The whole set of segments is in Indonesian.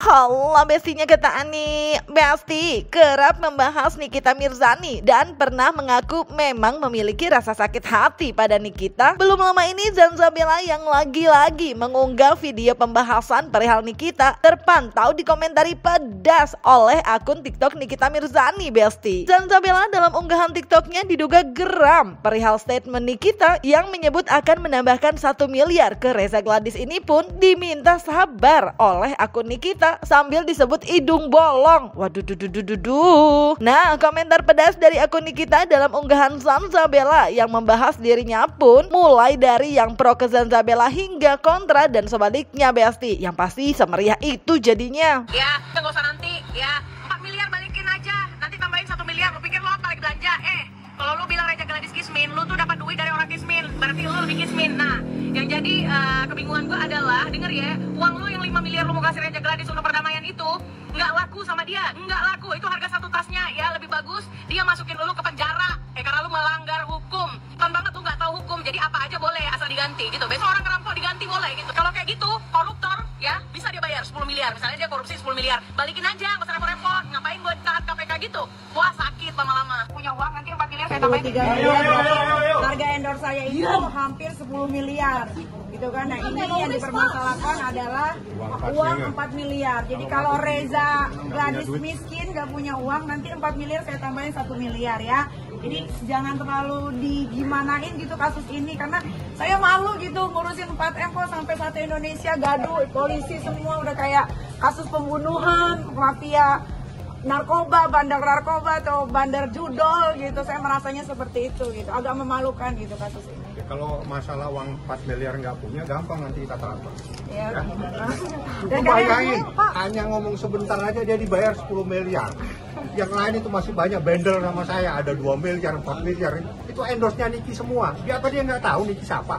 Halo bestinya kita Ani. Besti kerap membahas Nikita Mirzani dan pernah mengaku memang memiliki rasa sakit hati pada Nikita. Belum lama ini Zanzabella yang lagi-lagi mengunggah video pembahasan perihal Nikita terpantau dikomentari pedas oleh akun TikTok Nikita Mirzani. Besti, Zanzabella dalam unggahan TikToknya diduga geram perihal statement Nikita yang menyebut akan menambahkan 1 miliar ke Reza Gladys. Ini pun diminta sabar oleh akun Nikita sambil disebut hidung bolong. Waduh, Nah, komentar pedas dari akun Nikita dalam unggahan Zanzabella yang membahas dirinya pun mulai dari yang pro ke Zanzabella hingga kontra dan sebaliknya, Besti. Yang pasti semeriah itu jadinya. Ya, nggak usah nanti. Ya, 4 miliar balikin aja. Nanti tambahin 1 miliar. Lu pikir lo apa lagi belanja? Kalau lu bilang Reza Gladys kismin, lu tuh dapat duit dari orang kismin. Berarti lu lebih kismin. Nah, yang jadi kebingungan gue adalah, denger ya, uang lu yang 5 miliar lu mau kasih Reza Gladys untuk perdamaian itu nggak laku sama dia, nggak laku. Itu harga 1 tasnya. Ya, lebih bagus dia masukin lu ke penjara karena lu melanggar hukum. Kan banget lu nggak tahu hukum, jadi apa aja boleh asal diganti gitu. Besok orang ngerampok diganti boleh gitu. Kalau kayak gitu koruptor ya bisa dia bayar 10 miliar. Misalnya dia korupsi 10 miliar, balikin aja, nggak usah repot-repot. Ngapain gue tahan KPK gitu? Wah, sakit lama-lama. Punya uang nanti 4 miliar saya tambahin 3 miliar. Harga endorse saya itu hampir 10 miliar gitu kan. Nah, ini yang dipermasalahkan adalah uang 4 miliar. Jadi kalau Reza Gladys miskin gak punya uang, nanti 4 miliar saya tambahin 1 miliar ya. Jadi jangan terlalu digimanain gitu kasus ini, karena saya malu gitu ngurusin 4M kok sampai satu Indonesia gaduh, polisi semua udah kayak kasus pembunuhan, mafia narkoba, bandar narkoba atau bandar judol gitu. Saya merasanya seperti itu gitu, agak memalukan gitu kasus ini. Kalau masalah uang 4 miliar nggak punya, gampang nanti kita transfer. Ya, Itu bayangin, hanya ngomong sebentar aja dia dibayar 10 miliar. Yang lain itu masih banyak bandel sama saya, ada 2 miliar, 4 miliar. Itu endorse-nya Niki semua. Dia apa dia nggak tahu Niki siapa?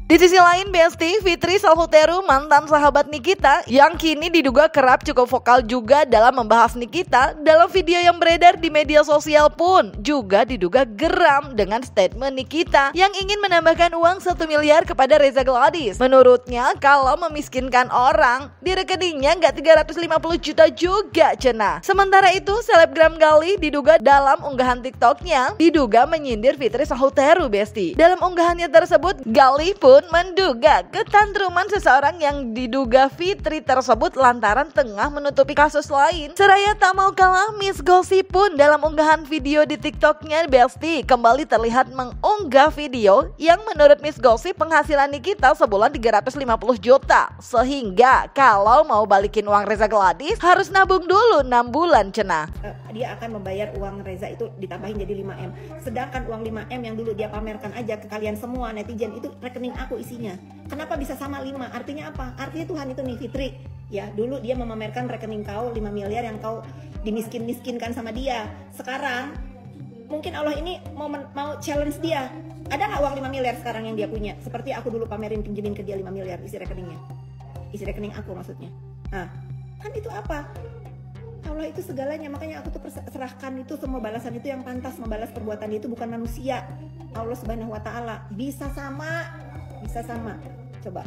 Di sisi lain, Besti, Fitri Salhuteru, mantan sahabat Nikita yang kini diduga kerap cukup vokal juga dalam membahas Nikita, dalam video yang beredar di media sosial pun juga diduga geram dengan statement Nikita yang ingin menambahkan uang 1 miliar kepada Reza Gladys. Menurutnya, kalau memiskinkan orang, di rekeningnya nggak 350 juta juga cenah. Sementara itu, selebgram Gali diduga dalam unggahan TikToknya diduga menyindir Fitri Salhuteru, Besti. Dalam unggahannya tersebut, Gali pun pun menduga ketantruman seseorang yang diduga Fitri tersebut lantaran tengah menutupi kasus lain. Seraya tak mau kalah, Miss Gosip pun dalam unggahan video di TikToknya Besti kembali terlihat mengunggah video yang menurut Miss Gosip penghasilan Nikita sebulan 350 juta. Sehingga kalau mau balikin uang Reza Gladys harus nabung dulu 6 bulan cenah. Dia akan membayar uang Reza itu ditambahin jadi 5M. Sedangkan uang 5M yang dulu dia pamerkan aja ke kalian semua netizen itu rekening aku isinya. Kenapa bisa sama 5? Artinya apa? Artinya Tuhan itu nih Fitri. Ya, dulu dia memamerkan rekening kau 5 miliar yang kau dimiskin-miskinkan sama dia. Sekarang mungkin Allah ini mau challenge dia. Ada nggak uang 5 miliar sekarang yang dia punya? Seperti aku dulu pamerin pinjemin ke dia 5 miliar isi rekeningnya. Isi rekening aku maksudnya. Nah, kan itu apa? Allah itu segalanya, makanya aku tuh serahkan itu semua balasan itu yang pantas membalas perbuatan dia itu bukan manusia. Allah Subhanahu wa taala. Bisa sama. Coba.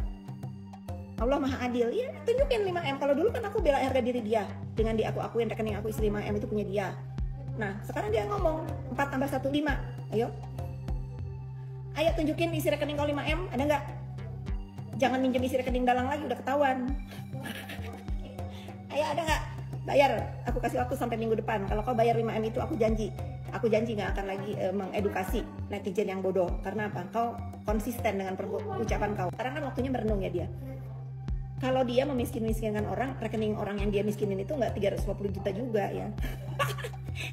Allah Maha Adil. Ya, tunjukin 5M. Kalau dulu kan aku bela harga diri dia dengan akuin rekening aku isi 5M itu punya dia. Nah, sekarang dia ngomong 4 tambah 1 5. Ayo tunjukin isi rekening kau 5M, ada nggak? Jangan minjem isi rekening dalang lagi, udah ketahuan. Ayo, ada nggak? Bayar, aku kasih waktu sampai minggu depan. Kalau kau bayar 5M itu aku janji nggak akan lagi mengedukasi netizen yang bodoh. Karena apa? Kau konsisten dengan ucapan kau. Sekarang kan waktunya merenung ya dia. Kalau dia memiskin-miskinkan orang, rekening orang yang dia miskinin itu nggak 350 juta juga ya.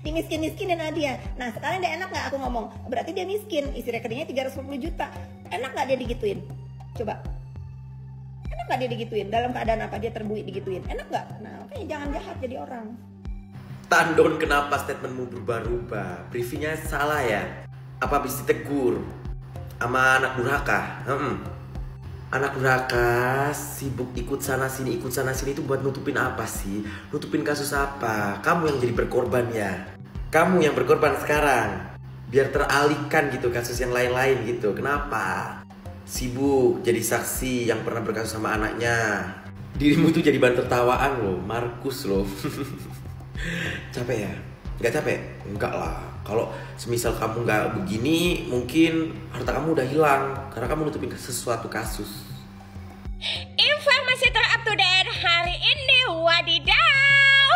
Dimiskin-miskinin sama dia. Nah sekarang dia enak nggak aku ngomong? Berarti dia miskin, isi rekeningnya 350 juta. Enak nggak dia digituin? Coba. Enak nggak dia digituin? Dalam keadaan apa dia terbuik digituin? Enak nggak? Nah makanya jangan jahat jadi orang. Tandon, kenapa statementmu berubah-ubah? Briefingnya salah ya? Apa habis ditegur sama anak durhaka? Anak durhaka sibuk ikut sana sini itu buat nutupin apa sih? Nutupin kasus apa? Kamu yang jadi berkorban ya? Kamu yang berkorban sekarang biar teralihkan gitu kasus yang lain-lain gitu. Kenapa? Sibuk jadi saksi yang pernah berkasus sama anaknya. Dirimu tuh jadi bahan tertawaan loh, Markus loh. Capek ya? Nggak capek? Enggak lah. Kalau semisal kamu nggak begini, mungkin harta kamu udah hilang karena kamu nutupin sesuatu kasus. Informasi terupdate hari ini, wadidaw.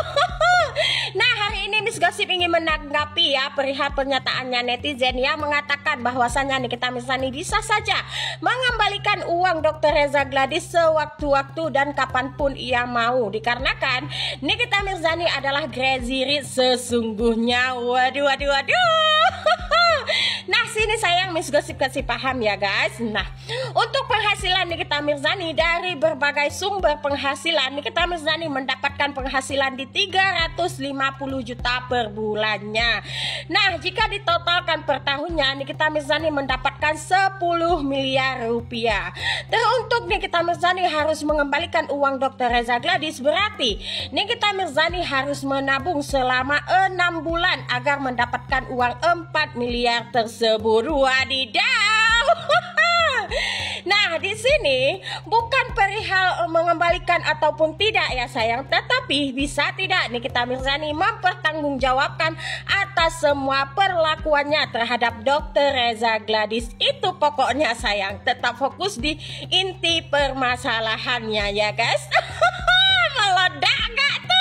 Nah, hari ini Miss Gosip ingin menanggapi ya perihal pernyataannya netizen yang mengatakan bahwasannya Nikita Mirzani bisa saja mengembalikan uang Dr. Reza Gladys sewaktu-waktu dan kapanpun ia mau, dikarenakan Nikita Mirzani adalah Crazy Rich sesungguhnya. Waduh. Nah, sini sayang Miss Gosip kasih paham ya guys. Nah, untuk penghasilan Nikita Mirzani dari berbagai sumber penghasilan, Nikita Mirzani mendapatkan penghasilan di 350 juta per bulannya. Nah, jika ditotalkan per tahunnya, Nikita Mirzani mendapatkan 10 miliar rupiah. Teruntuk Nikita Mirzani harus mengembalikan uang Dr. Reza Gladys, berarti Nikita Mirzani harus menabung selama 6 bulan agar mendapatkan uang 4 miliar tersebut. Wadidaw. Nah, di sini bukan perihal mengembalikan ataupun tidak ya sayang, tetapi bisa tidak Nikita Mirzani mempertanggungjawabkan atas semua perlakuannya terhadap Dr. Reza Gladys. Itu pokoknya sayang, tetap fokus di inti permasalahannya ya guys. Meledak gak tuh?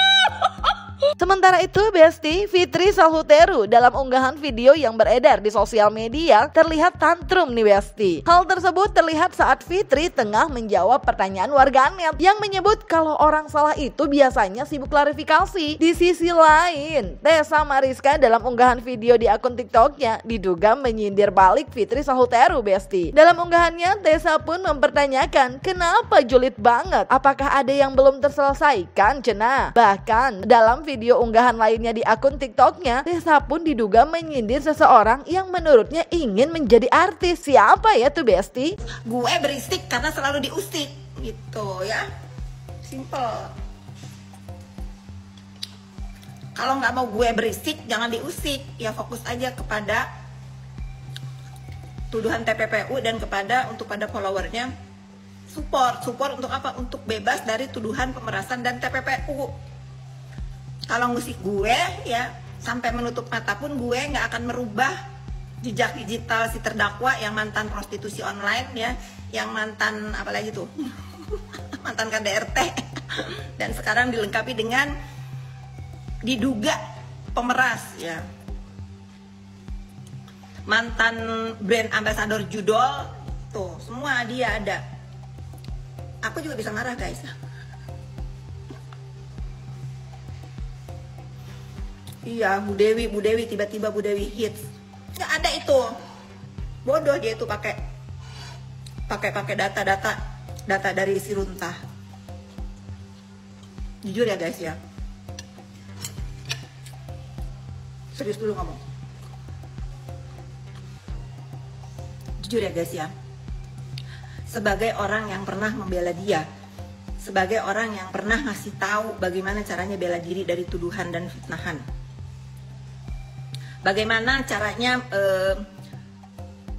Sementara itu Besti, Fitri Salhuteru dalam unggahan video yang beredar di sosial media terlihat tantrum nih Besti. Hal tersebut terlihat saat Fitri tengah menjawab pertanyaan warganet yang menyebut kalau orang salah itu biasanya sibuk klarifikasi. Di sisi lain, Tessa Mariska dalam unggahan video di akun TikToknya diduga menyindir balik Fitri Salhuteru Besti. Dalam unggahannya, Tessa pun mempertanyakan kenapa julid banget, apakah ada yang belum terselesaikan cenah. Bahkan dalam video unggahan lainnya di akun TikToknya, Tessa pun diduga menyindir seseorang yang menurutnya ingin menjadi artis. Siapa ya tuh Besti? Gue berisik karena selalu diusik gitu ya. Simple. Kalau nggak mau gue berisik jangan diusik, ya fokus aja kepada tuduhan TPPU dan untuk pada followernya support untuk apa? Untuk bebas dari tuduhan pemerasan dan TPPU. Kalau ngusik gue ya sampai menutup mata pun gue nggak akan merubah jejak digital si terdakwa yang mantan prostitusi online ya, yang mantan apalagi tuh mantan KDRT, dan sekarang dilengkapi dengan diduga pemeras ya, mantan brand ambassador judol, tuh semua dia ada. Aku juga bisa marah guys. Iya, Bu Dewi tiba-tiba Bu Dewi hits. Nggak ada itu. Bodoh dia itu pakai data dari Sirunta. Jujur ya guys ya. Serius dulu ngomong. Jujur ya guys ya. Sebagai orang yang pernah membela dia, sebagai orang yang pernah ngasih tahu bagaimana caranya bela diri dari tuduhan dan fitnahan, bagaimana caranya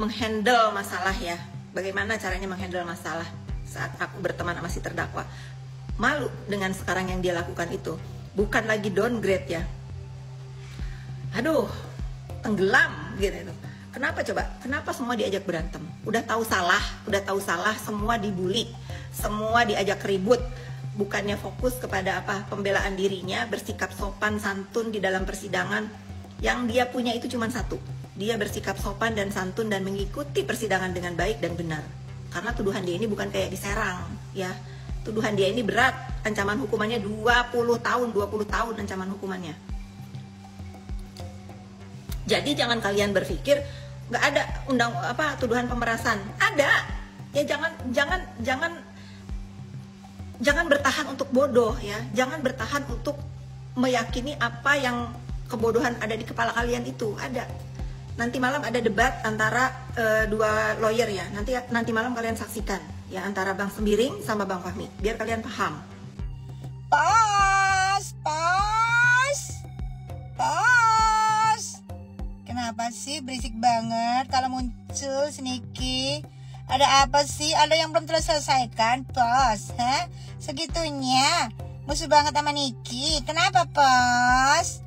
menghandle masalah ya, bagaimana caranya menghandle masalah saat aku berteman sama si terdakwa. Malu dengan sekarang yang dia lakukan itu. Bukan lagi downgrade ya. Aduh, tenggelam gitu. Kenapa coba? Kenapa semua diajak berantem? Udah tahu salah, semua dibully, semua diajak ribut. Bukannya fokus kepada apa? Pembelaan dirinya, bersikap sopan santun di dalam persidangan. Yang dia punya itu cuma satu. Dia bersikap sopan dan santun dan mengikuti persidangan dengan baik dan benar. Karena tuduhan dia ini bukan kayak diserang, ya. Tuduhan dia ini berat, ancaman hukumannya 20 tahun ancaman hukumannya. Jadi jangan kalian berpikir nggak ada tuduhan pemerasan. Ada. Ya jangan bertahan untuk bodoh ya. Jangan bertahan untuk meyakini apa yang kebodohan ada di kepala kalian itu. Ada. Nanti malam ada debat antara dua lawyer ya. Nanti malam kalian saksikan ya, antara Bang Sembiring sama Bang Fahmi, biar kalian paham. Kenapa sih berisik banget kalau muncul si Niki? Ada apa sih? Ada yang belum terselesaikan, Pos? Hah? Segitunya musuh banget sama Niki. Kenapa, Pos?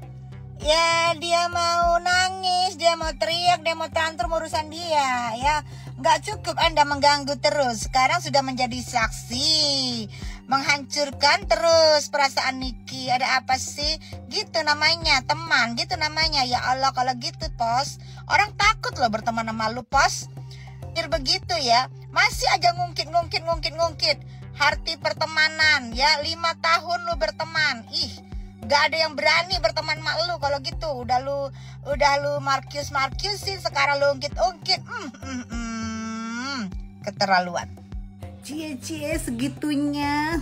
Ya dia mau nangis, dia mau teriak, dia mau tantrum urusan dia ya. Nggak cukup Anda mengganggu terus. Sekarang sudah menjadi saksi, menghancurkan terus perasaan Niki. Ada apa sih? Gitu namanya teman, gitu namanya. Ya Allah, kalau gitu Pos, orang takut loh berteman sama lu, Pos. Biar begitu ya, masih aja ngungkit. Arti pertemanan ya, 5 tahun lu berteman. Gak ada yang berani berteman sama lu kalau gitu. Udah lu markiusin, sekarang lu ungkit. Keterlaluan. Cie segitunya.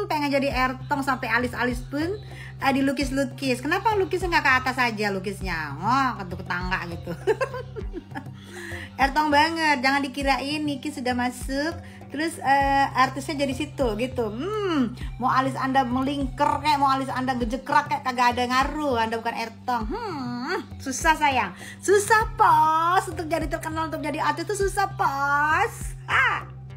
Pengen jadi Ertong sampai alis-alis pun dilukis-lukis. Kenapa lukisnya nggak ke atas aja lukisnya? Ke tangga gitu. Ertong banget. Jangan dikirain Niki sudah masuk terus artisnya jadi situ gitu. Mau alis Anda melingkar kayak, mau alis Anda ngejekrak kayak, kagak ada ngaruh. Anda bukan Ertong. Susah sayang, susah Pos. Untuk jadi terkenal, untuk jadi artis itu susah Pos.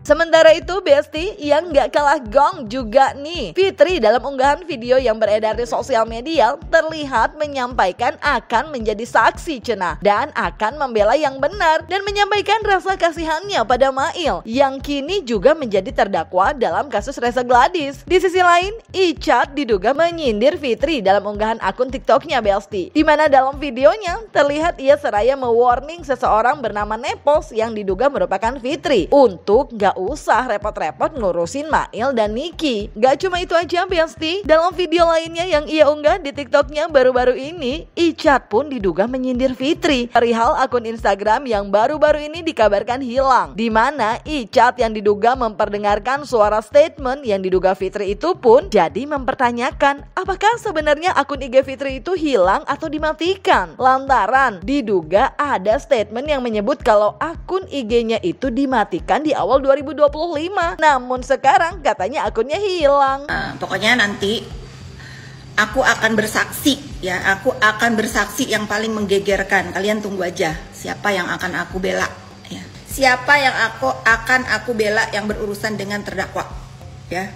Sementara itu Besti yang gak kalah gong juga nih, Fitri dalam unggahan video yang beredar di sosial media terlihat menyampaikan akan menjadi saksi cenah dan akan membela yang benar dan menyampaikan rasa kasihannya pada Mail yang kini juga menjadi terdakwa dalam kasus Reza Gladys. Di sisi lain, Icat diduga menyindir Fitri dalam unggahan akun TikToknya Besti, di mana dalam videonya terlihat ia seraya mewarning seseorang bernama Nepos yang diduga merupakan Fitri untuk gak usah repot-repot ngurusin Mail dan Niki. Gak cuma itu aja Besti, dalam video lainnya yang ia unggah di TikToknya baru-baru ini, Icat pun diduga menyindir Fitri perihal akun Instagram yang baru-baru ini dikabarkan hilang, di mana Icat yang diduga memperdengarkan suara statement yang diduga Fitri itu pun jadi mempertanyakan apakah sebenarnya akun IG Fitri itu hilang atau dimatikan, lantaran diduga ada statement yang menyebut kalau akun IG-nya itu dimatikan di awal 2025. Namun sekarang katanya akunnya hilang. Pokoknya nanti aku akan bersaksi ya, aku akan bersaksi yang paling menggegerkan. Kalian tunggu aja siapa yang akan aku bela ya. Siapa yang akan aku bela yang berurusan dengan terdakwa ya.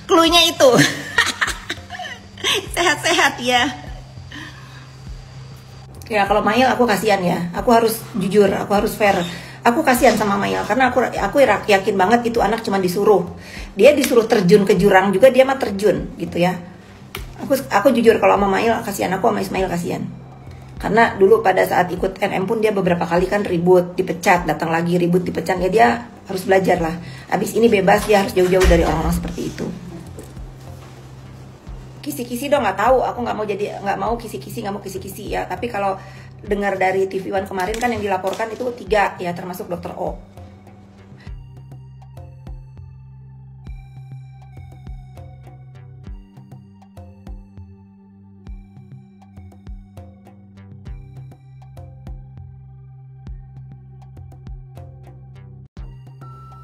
Cluenya itu. Sehat-sehat ya. Ya kalau Mail aku kasihan ya. Aku harus jujur, aku harus fair. Aku kasihan sama Mail karena aku yakin banget itu anak cuma disuruh. Dia disuruh terjun ke jurang juga dia mah terjun gitu ya. Aku jujur kalau sama Mail kasihan, aku sama Ismail kasihan. Karena dulu pada saat ikut NM pun dia beberapa kali kan ribut, dipecat, datang lagi ribut, dipecat. Ya dia harus belajar lah. Abis ini bebas dia harus jauh-jauh dari orang-orang seperti itu. Kisi-kisi dong nggak tahu, aku nggak mau kisi-kisi ya. Tapi kalau dengar dari TV One kemarin kan yang dilaporkan itu 3 ya, termasuk Dr. O.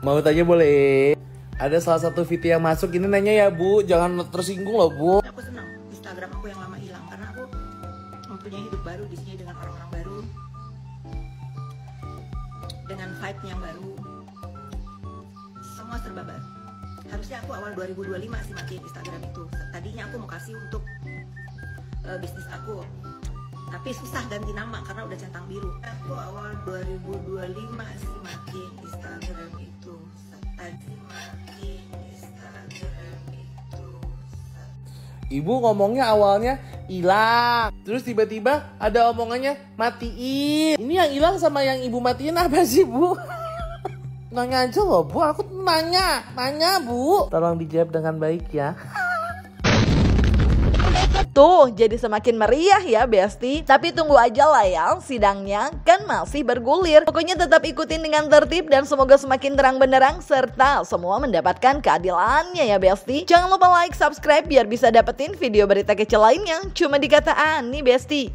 Mau tanya boleh? Ada salah satu VT yang masuk ini nanya ya Bu, jangan tersinggung loh Bu. Aku senang Instagram aku yang lama hilang karena aku mempunyai hidup baru di sini dengan orang-orang baru, dengan vibe yang baru, semua serba baru. Harusnya aku awal 2025 sih matiin Instagram itu. Tadinya aku mau kasih untuk bisnis aku, tapi susah ganti nama karena udah centang biru. Aku awal 2025 sih matiin Instagram itu. Ibu ngomongnya awalnya hilang, terus tiba-tiba ada omongannya matiin. Ini yang hilang sama yang ibu matiin apa sih Bu? Nanya aja loh Bu, aku nanya Bu. Tolong dijawab dengan baik ya. Tuh, jadi semakin meriah ya Besti. Tapi tunggu aja lah ya, sidangnya kan masih bergulir. Pokoknya tetap ikutin dengan tertib dan semoga semakin terang benderang serta semua mendapatkan keadilannya ya Besti. Jangan lupa like, subscribe biar bisa dapetin video berita kecil lainnya cuma di Kata Ani Besti.